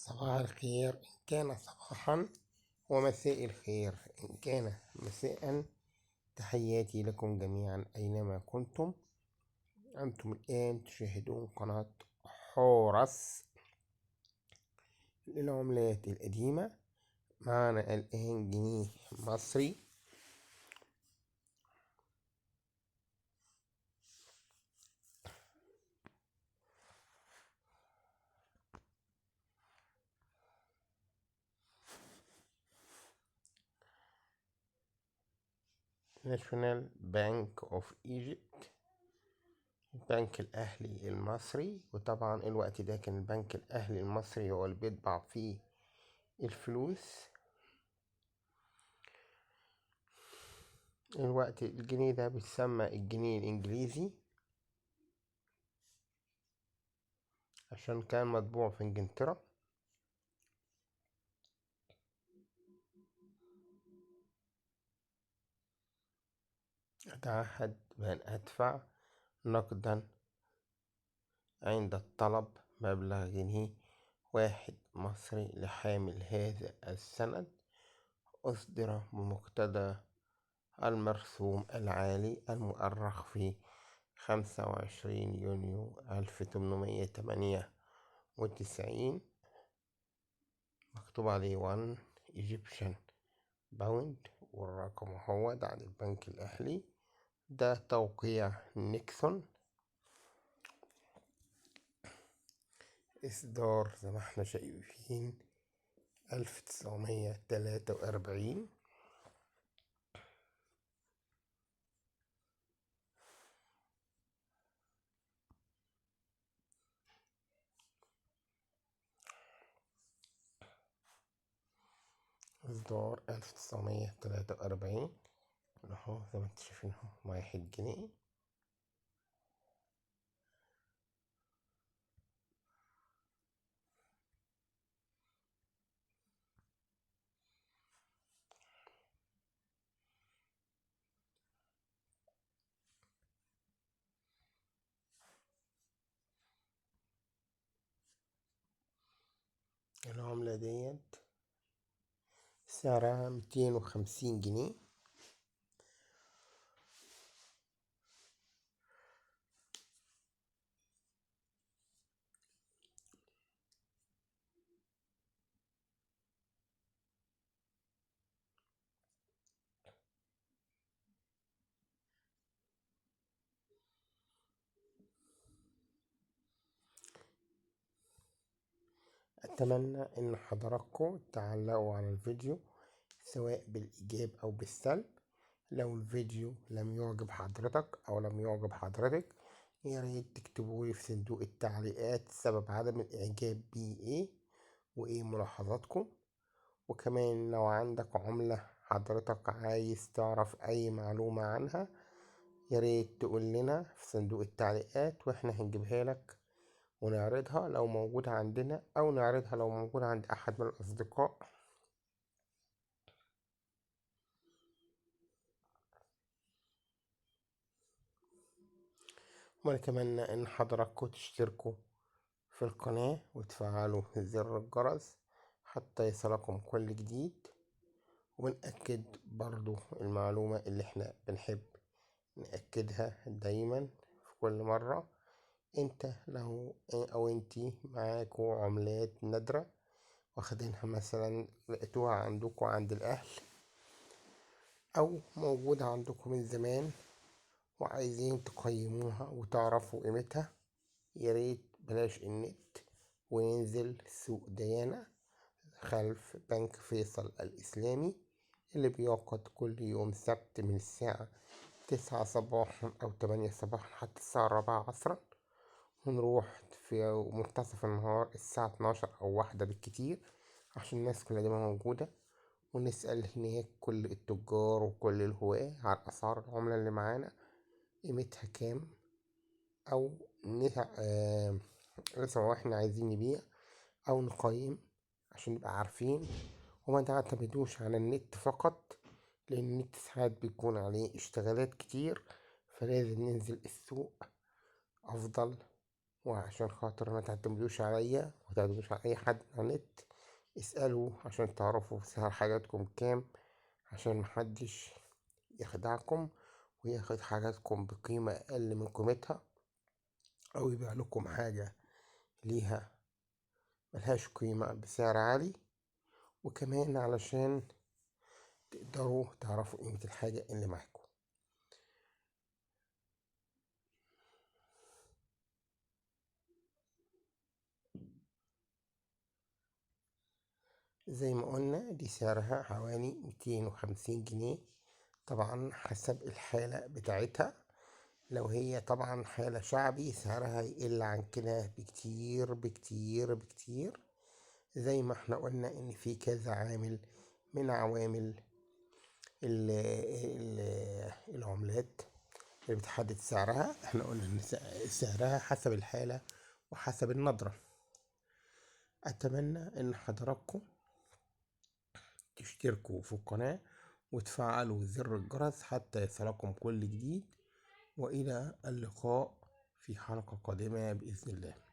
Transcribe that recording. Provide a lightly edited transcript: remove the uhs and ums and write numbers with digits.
صباح الخير إن كان صباحا، ومساء الخير إن كان مساء. تحياتي لكم جميعا أينما كنتم. أنتم الآن تشاهدون قناة حورس للعملات القديمة. معنا الآن جنيه مصري، ناشونال بانك اوف ايجيبت، البنك الأهلي المصري. وطبعا الوقت ده كان البنك الأهلي المصري هو اللي بيطبع فيه الفلوس. الوقت الجنيه ده بيتسمى الجنيه الإنجليزي عشان كان مطبوع في إنجلترا. أتعهد بأن أدفع نقدا عند الطلب مبلغ جنيه واحد مصري لحامل هذا السند. أصدر بمقتضى المرسوم العالي المؤرخ في 25 يونيو 1898، مكتوب عليه 1 Egyptian باوند، والرقم هو ده عن البنك الأهلي. ده توقيع نيكسون. إصدار زي ما احنا شايفين 1943. إصدار 1943 اهو زي ما انتوا شايفين، اهو 1 جنيه. العملة ديت سعرها 250 جنيه. أتمنى إن حضراتكم تعلقوا على الفيديو سواء بالإيجاب أو بالسلب. لو الفيديو لم يعجب حضرتك أو لم يعجب حضرتك، يا ريت تكتبولي في صندوق التعليقات سبب عدم الإعجاب بيه إيه وإيه ملاحظاتكم. وكمان لو عندك عملة حضرتك عايز تعرف أي معلومة عنها، يا ريت تقول لنا في صندوق التعليقات وإحنا هنجيبها لك ونعرضها لو موجودة عندنا، أو نعرضها لو موجودة عند أحد من الأصدقاء. ونتمنى إن حضراتكم تشتركوا في القناة وتفعلوا زر الجرس حتى يصلكم كل جديد. ونأكد برضو المعلومة اللي احنا بنحب نأكدها دايما في كل مرة. انت لو او انتي معاكوا عملات نادرة واخدينها، مثلا لقيتوها عندكوا عند الأهل أو موجودة عندكم من زمان وعايزين تقيموها وتعرفوا قيمتها، ياريت بلاش النت وننزل سوق ديانة خلف بنك فيصل الإسلامي اللي بيعقد كل يوم سبت من الساعة 9 صباحا أو 8 صباحا حتى الساعة 4 عصرا، ونروح في منتصف النهار الساعة 12 أو 1 بالكتير عشان الناس كلها دي موجودة، ونسأل هناك كل التجار وكل الهواة على أسعار العملة اللي معانا قيمتها كام، أو لو احنا عايزين نبيع أو نقيم عشان نبقى عارفين. وما تعتمدوش على النت فقط، لأن النت ساعات بيكون عليه اشتغالات كتير، فلازم ننزل السوق أفضل وعشان خاطر ما تعتمدوش عليا وتعتمدوش على اي حد على النت، اسألوا عشان تعرفوا سعر حاجاتكم كام، عشان محدش يخدعكم وياخد حاجاتكم بقيمة اقل من قيمتها، او يبيع لكم حاجة ليها ملهاش قيمة بسعر عالي. وكمان علشان تقدروا تعرفوا قيمة الحاجة اللي معاكم. زي ما قلنا دي سعرها حوالي 250 جنيه، طبعا حسب الحالة بتاعتها. لو هي طبعا حالة شعبي سعرها يقل عن كده بكتير بكتير بكتير. زي ما احنا قلنا ان في كذا عامل من عوامل العملات اللي بتحدد سعرها. احنا قلنا ان سعرها حسب الحالة وحسب النظرة. اتمنى ان حضراتكم تشتركوا في القناة وتفعلوا زر الجرس حتى يصلكم كل جديد، وإلى اللقاء في حلقة قادمة بإذن الله.